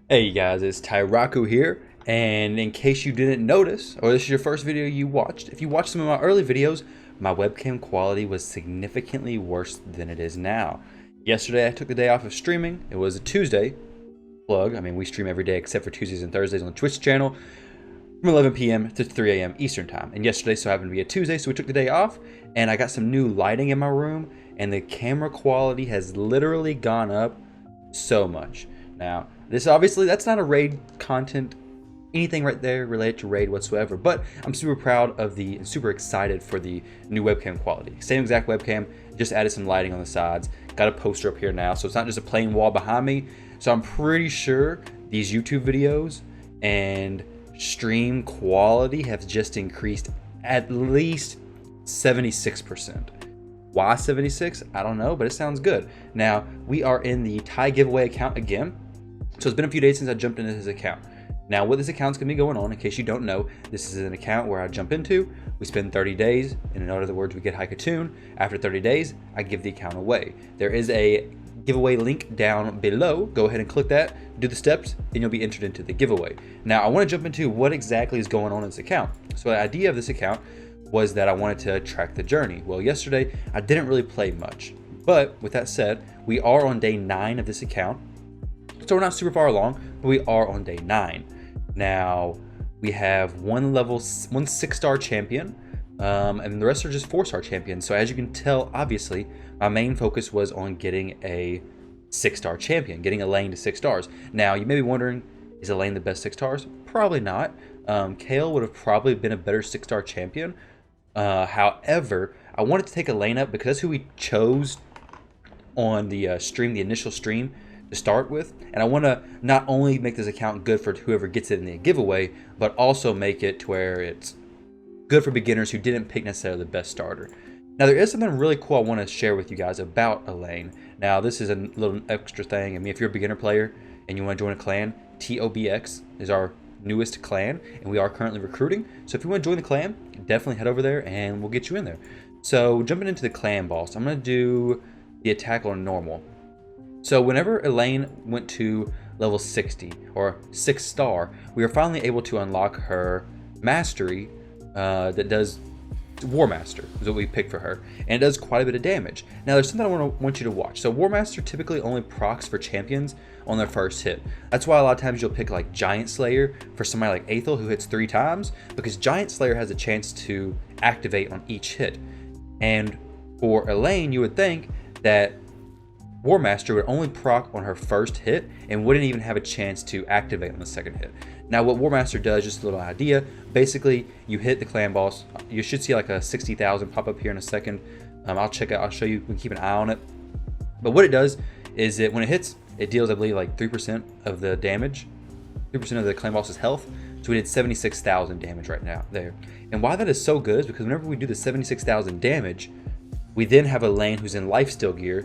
Hey guys, it's Tyraku here, and in case you didn't notice, or this is your first video you watched, if you watched some of my early videos, my webcam quality was significantly worse than it is now. Yesterday I took the day off of streaming. It was a Tuesday plug. I mean, we stream every day except for Tuesdays and Thursdays on the Twitch channel from 11 p.m. to 3 a.m. Eastern time. And yesterday so happened to be a Tuesday, so we took the day off, and I got some new lighting in my room, and the camera quality has literally gone up so much. Now, this obviously, that's not a raid content, anything right there related to raid whatsoever, but I'm super proud of super excited for the new webcam quality. Same exact webcam, just added some lighting on the sides, got a poster up here now, so it's not just a plain wall behind me. So I'm pretty sure these YouTube videos and stream quality have just increased at least 76%. Why 76? I don't know, but it sounds good. Now, we are in the Ty giveaway account again. So it's been a few days since I jumped into this account. Now, what this account's gonna be going on, in case you don't know, this is an account where I jump into, we spend 30 days, and in other words, we get Haikatoon. After 30 days, I give the account away. There is a giveaway link down below. Go ahead and click that, do the steps, and you'll be entered into the giveaway. Now, I wanna jump into what exactly is going on in this account. So the idea of this account was that I wanted to track the journey. Well, yesterday, I didn't really play much. But with that said, we are on day 9 of this account. So we're not super far along, but we are on day 9. Now, we have one 6-star champion, and the rest are just 4-star champions. So as you can tell, obviously, my main focus was on getting a 6-star champion, getting Elaine to 6 stars. Now, you may be wondering, is Elaine the best 6 stars? Probably not. Kayle would have probably been a better 6-star champion. However, I wanted to take Elaine up because that's who we chose on the stream, the initial stream, to start with, and I want to not only make this account good for whoever gets it in the giveaway, but also make it to where it's good for beginners who didn't pick necessarily the best starter. Now, there is something really cool I want to share with you guys about Elaine. Now, this is a little extra thing. I mean, if you're a beginner player and you want to join a clan, TOBX is our newest clan, and we are currently recruiting. So if you want to join the clan, definitely head over there and we'll get you in there. So jumping into the clan boss, I'm going to do the attack on normal. So whenever Elaine went to level 60 or 6-star, we were finally able to unlock her mastery that does War Master, is what we picked for her, and it does quite a bit of damage. Now there's something I want you to watch. So War Master typically only procs for champions on their first hit. That's why a lot of times you'll pick like Giant Slayer for somebody like Aethel who hits 3 times, because Giant Slayer has a chance to activate on each hit. And for Elaine, you would think that War Master would only proc on her first hit and wouldn't even have a chance to activate on the second hit. Now what War Master does, just a little idea, basically you hit the clan boss, you should see like a 60,000 pop up here in a second. I'll check it, I'll show you, we can keep an eye on it. But what it does is that when it hits, it deals I believe like 3% of the damage, 3% of the clan boss's health. So we did 76,000 damage right now there. And why that is so good is because whenever we do the 76,000 damage, we then have Elaine who's in lifesteal gear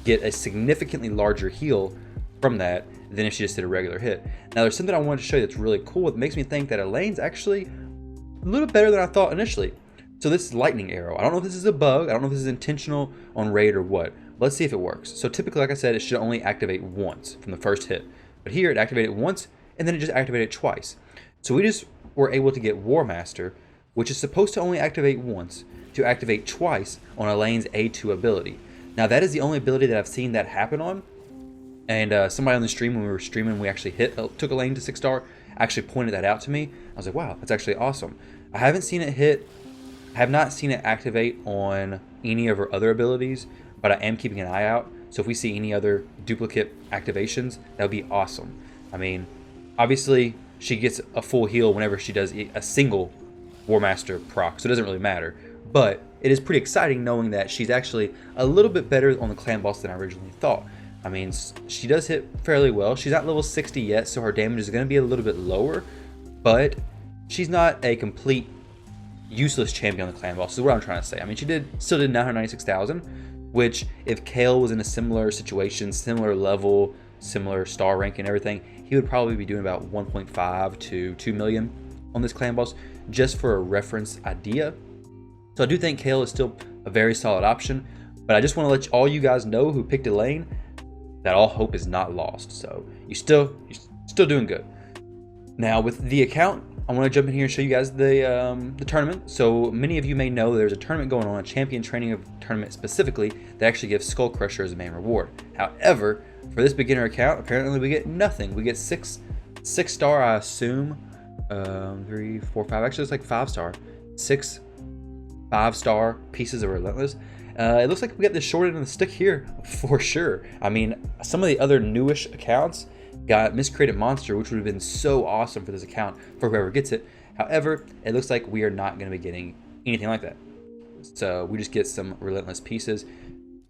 get a significantly larger heal from that than if she just did a regular hit. Now there's something I wanted to show you that's really cool. It makes me think that Elaine's actually a little better than I thought initially. So this is lightning arrow. I don't know if this is a bug. I don't know if this is intentional on raid or what. But let's see if it works. So typically, like I said, it should only activate once from the first hit. But here it activated once and then it just activated twice. So we just were able to get War Master, which is supposed to only activate once, to activate twice on Elaine's A2 ability. Now that is the only ability that I've seen that happen on, and somebody on the stream when we were streaming, we actually took Elaine to 6-star, actually pointed that out to me. I was like, wow, that's actually awesome. I haven't seen it hit, I have not seen it activate on any of her other abilities, but I am keeping an eye out. So if we see any other duplicate activations, that would be awesome. I mean, obviously she gets a full heal whenever she does a single War Master proc, so it doesn't really matter. But it is pretty exciting knowing that she's actually a little bit better on the clan boss than I originally thought. I mean, she does hit fairly well. She's not level 60 yet, so her damage is going to be a little bit lower, but she's not a complete useless champion on the clan boss, is what I'm trying to say. I mean, she still did 996,000, which if Kayle was in a similar situation, similar level, similar star rank and everything, he would probably be doing about 1.5 to 2 million on this clan boss, just for a reference idea. So I do think Kayle is still a very solid option, but I just want to let all you guys know who picked Elaine that all hope is not lost. So you still Still doing good. Now with the account, I want to jump in here and show you guys the tournament. So many of you may know there's a tournament going on, a champion training tournament specifically, that actually gives Skull Crusher as a main reward. However, for this beginner account, apparently we get nothing. We get six star, I assume. 3, 4, 5. Actually, it's like 5-star. 6 5-star pieces of Relentless. It looks like we got the short end of the stick here for sure. I mean, some of the other newish accounts got Miscreated Monster, which would have been so awesome for this account for whoever gets it. However, it looks like we are not going to be getting anything like that. So we just get some Relentless pieces.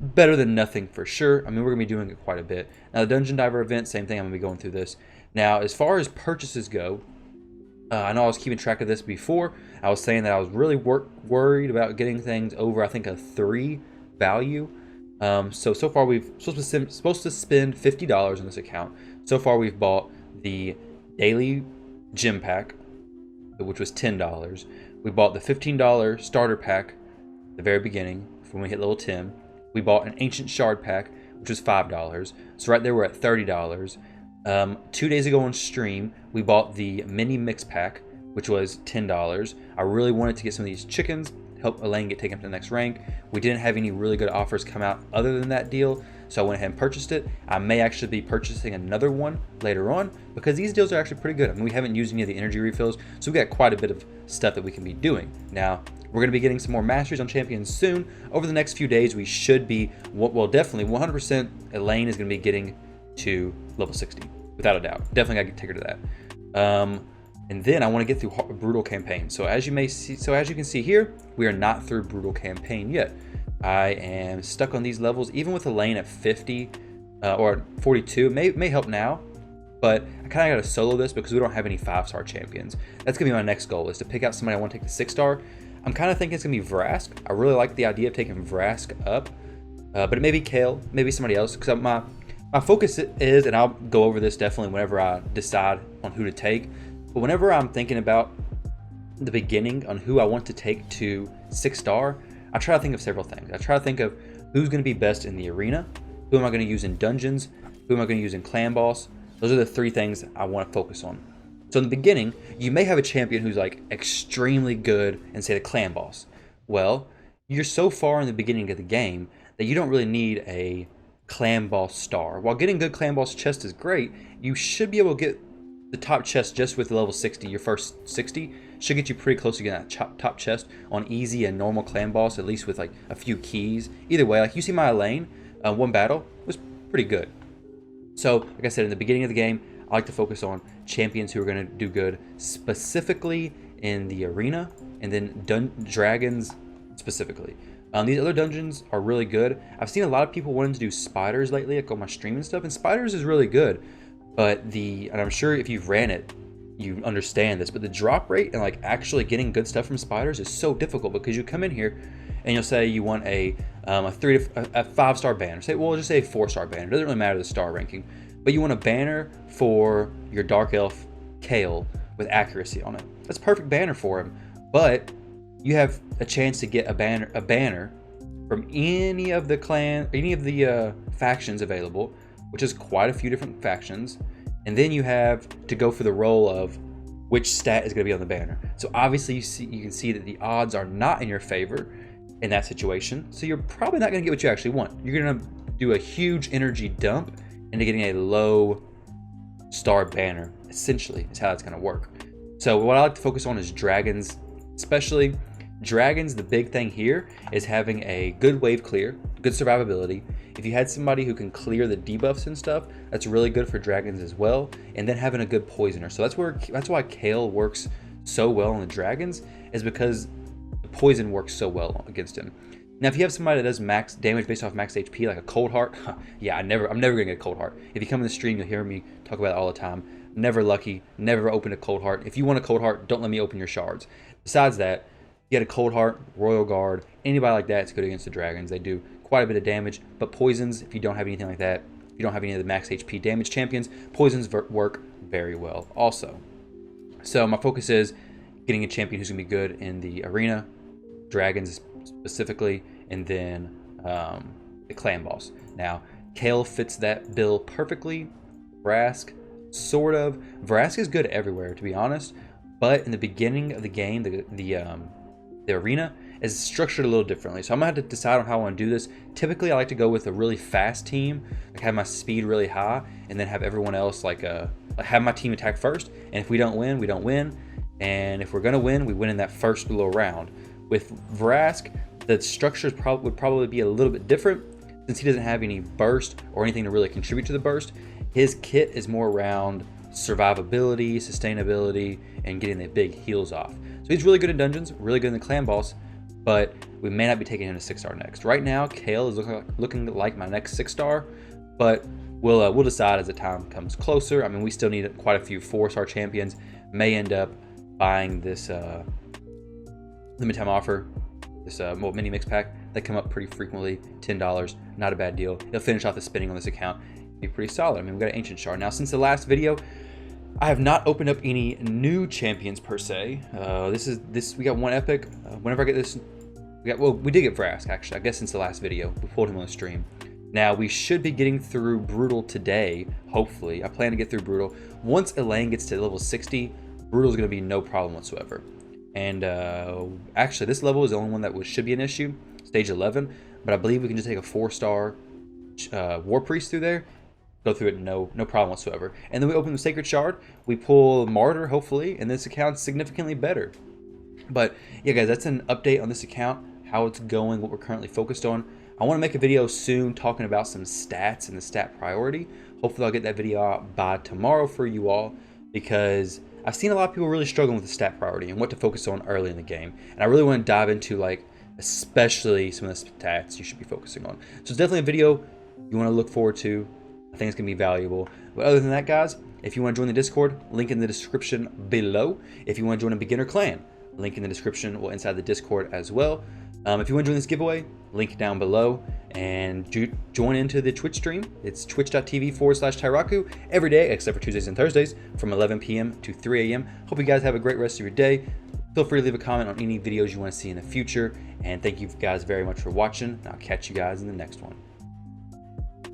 Better than nothing for sure. I mean, we're going to be doing it quite a bit. Now, the Dungeon Diver event, same thing. I'm going to be going through this. Now, as far as purchases go, I know I was keeping track of this before. I was saying that I was really worried about getting things over, I think, a 3 value. So far we've supposed to spend $50 on this account. So far we've bought the daily gym pack, which was $10. We bought the $15 starter pack at the very beginning when we hit level 10. We bought an ancient shard pack, which was $5. So right there we're at $30. 2 days ago on stream, we bought the mini mix pack, which was $10. I really wanted to get some of these chickens, help Elaine get taken up to the next rank. We didn't have any really good offers come out other than that deal, so I went ahead and purchased it. I may actually be purchasing another one later on because these deals are actually pretty good. I mean, we haven't used any of the energy refills, so we've got quite a bit of stuff that we can be doing. Now, we're going to be getting some more masteries on champions soon. Over the next few days, we should be, well, definitely 100% Elaine is going to be getting to level 60, without a doubt. Definitely got to take her to that. And then I want to get through Brutal Campaign. So as you can see here, we are not through Brutal Campaign yet. I am stuck on these levels, even with Elaine at 50 or 42. May help now, but I kind of got to solo this because we don't have any 5-star champions. That's gonna be my next goal, is to pick out somebody I want to take the 6-star. I'm kind of thinking it's gonna be Vrask. I really like the idea of taking Vrask up, but it may be Kale, maybe somebody else, because my focus is, and I'll go over this definitely whenever I decide on who to take. But whenever I'm thinking about the beginning on who I want to take to 6-star, I try to think of several things. I try to think of who's going to be best in the arena, who am I going to use in dungeons, who am I going to use in clan boss. Those are the 3 things I want to focus on. So in the beginning, you may have a champion who's like extremely good in, say, the clan boss. Well, you're so far in the beginning of the game that you don't really need a clan boss star. While getting good clan boss chest is great, you should be able to get the top chest just with level 60. Your first 60 should get you pretty close to getting that top chest on easy and normal clan boss, at least with like a few keys. Either way, like you see my Elaine, one battle was pretty good. So like I said, in the beginning of the game, I like to focus on champions who are going to do good specifically in the arena, and then dragons specifically. These other dungeons are really good. I've seen a lot of people wanting to do spiders lately, like on my stream and stuff, and spiders is really good. But and I'm sure if you've ran it, you understand this, but the drop rate and like actually getting good stuff from spiders is so difficult, because you come in here and you'll say you want a 5-star banner. Say, well, just say a 4-star banner. It doesn't really matter the star ranking, but you want a banner for your Dark Elf Kale with accuracy on it. That's a perfect banner for him, but you have a chance to get a banner from any of the factions available, which is quite a few different factions, and then you have to go for the role of which stat is going to be on the banner. So obviously you can see that the odds are not in your favor in that situation, so you're probably not going to get what you actually want. You're going to do a huge energy dump into getting a low star banner, essentially, is how it's going to work. So what I like to focus on is dragons, especially. Dragons, the big thing here is having a good wave clear, good survivability. If you had somebody who can clear the debuffs and stuff, that's really good for dragons as well. And then having a good poisoner. So that's why Kale works so well on the dragons, is because the poison works so well against him. Now, if you have somebody that does max damage based off max HP, like a Cold Heart, yeah, I'm never gonna get a Cold Heart. If you come in the stream, you'll hear me talk about it all the time. Never lucky, never open a Cold Heart. If you want a Cold Heart, don't let me open your shards. Besides that, you get a Cold Heart, Royal Guard, anybody like that, it's good against the dragons. They do quite a bit of damage, but poisons, if you don't have anything like that, if you don't have any of the max HP damage champions, poisons work very well also. So my focus is getting a champion who's going to be good in the arena, dragons specifically, and then the clan boss. Now, Kale fits that bill perfectly. Vrask, sort of. Vrask is good everywhere, to be honest, but in the beginning of the game, the arena is structured a little differently. So I'm gonna have to decide on how I want to do this. Typically, I like to go with a really fast team, like have my speed really high, and then have everyone else have my team attack first. And if we don't win, we don't win. And if we're gonna win, we win in that first little round. With Vrask, the structure would probably be a little bit different since he doesn't have any burst or anything to really contribute to the burst. His kit is more around survivability, sustainability, and getting the big heals off. So he's really good in dungeons, really good in the clan boss, but we may not be taking him to 6-star next. Right now, Kayle is looking like my next 6-star, but we'll decide as the time comes closer. I mean, we still need quite a few 4-star champions. May end up buying this limited time offer, this mini mix pack that come up pretty frequently, $10, not a bad deal. It'll finish off the spinning on this account, be pretty solid. I mean, we got an ancient shard. Now, since the last video, I have not opened up any new champions per se. We got one epic. Whenever I get this, we did get Vrask actually. I guess since the last video, we pulled him on the stream. Now we should be getting through Brutal today, hopefully. I plan to get through Brutal. Once Elaine gets to level 60, Brutal is going to be no problem whatsoever. And actually, this level is the only one that should be an issue, stage 11. But I believe we can just take a 4-star War Priest through there. Go through it, no problem whatsoever. And then we open the Sacred Shard, we pull Martyr, hopefully, and this account's significantly better. But yeah, guys, that's an update on this account, how it's going, what we're currently focused on. I want to make a video soon talking about some stats and the stat priority. Hopefully I'll get that video out by tomorrow for you all, because I've seen a lot of people really struggling with the stat priority and what to focus on early in the game. And I really want to dive into especially some of the stats you should be focusing on. So it's definitely a video you want to look forward to. I think it's going to be valuable. But other than that, guys, if you want to join the Discord, link in the description below. If you want to join a beginner clan, link in the description or inside the Discord as well. If you want to join this giveaway, link down below. And join into the Twitch stream. It's twitch.tv/Tyraku every day except for Tuesdays and Thursdays from 11 p.m. to 3 a.m. Hope you guys have a great rest of your day. Feel free to leave a comment on any videos you want to see in the future. And thank you guys very much for watching. And I'll catch you guys in the next one.